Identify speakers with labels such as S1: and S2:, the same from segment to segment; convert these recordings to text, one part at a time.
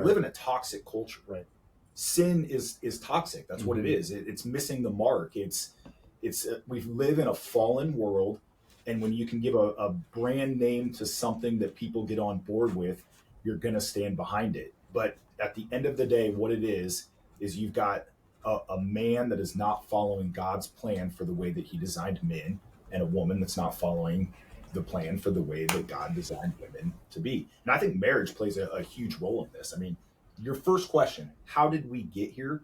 S1: live in a toxic culture.
S2: Right.
S1: Sin is toxic. That's what it is. It's missing the mark. We live in a fallen world, and when you can give a brand name to something that people get on board with, you're going to stand behind it. But at the end of the day, what it is you've got a man that is not following God's plan for the way that he designed men, and a woman that's not following the plan for the way that God designed women to be. And I think marriage plays a huge role in this. I mean, your first question, how did we get here?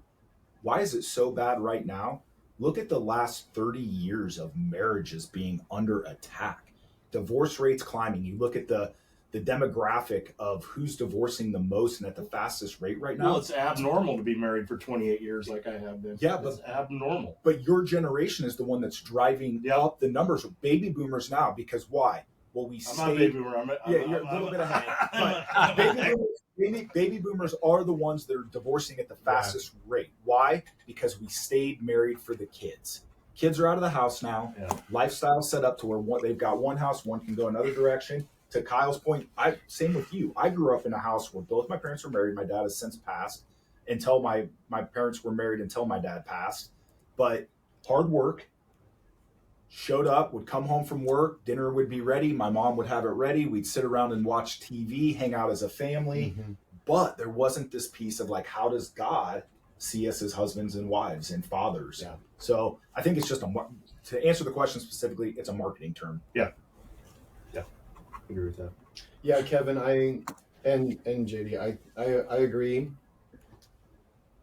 S1: Why is it so bad right now? Look at the last 30 years of marriages being under attack. Divorce rates climbing. You look at the demographic of who's divorcing the most and at the fastest rate right now.
S2: Well, it's abnormal to be married for 28 years like I have been.
S1: Yeah,
S2: it's abnormal.
S1: But your generation is the one that's driving up the numbers of baby boomers now. Because why? Well,
S2: I'm not a baby boomer.
S1: You're a little bit ahead. But baby boomers are the ones that are divorcing at the fastest rate. Why? Because we stayed married for the kids. Kids are out of the house now.
S2: Yeah.
S1: Lifestyle set up to where they've got one house, one can go another direction. To Kyle's point, same with you. I grew up in a house where both my parents were married. My dad has since passed. Until my parents were married until my dad passed. But hard work. Showed up, would come home from work, dinner would be ready, my mom would have it ready, we'd sit around and watch TV, hang out as a family. But there wasn't this piece of like, how does God see us as husbands and wives and fathers?
S2: Yeah.
S1: So I think it's just to answer the question specifically, it's a marketing term.
S2: Yeah. I agree with that.
S3: Yeah, Kevin, and JD, I agree.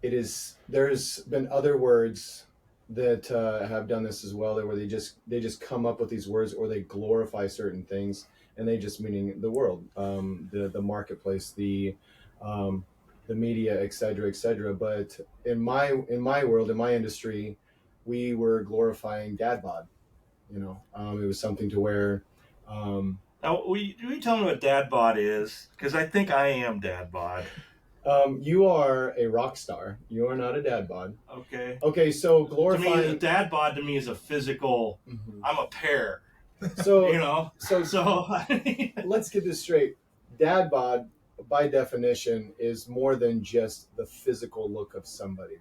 S3: There's been other words that have done this as well, where they just come up with these words, or they glorify certain things, and they just meaning the world, the marketplace, the media, et cetera. But in my world, in my industry, we were glorifying dad bod. It was something to where.
S2: Now, will you tell me what dad bod is? Because I think I am dad bod.
S3: You are a rock star. You are not a dad bod.
S2: Okay,
S3: so glorifying...
S2: To me, a dad bod to me is a physical... I'm a pear.
S3: So,
S2: So
S3: let's get this straight. Dad bod, by definition, is more than just the physical look of somebody.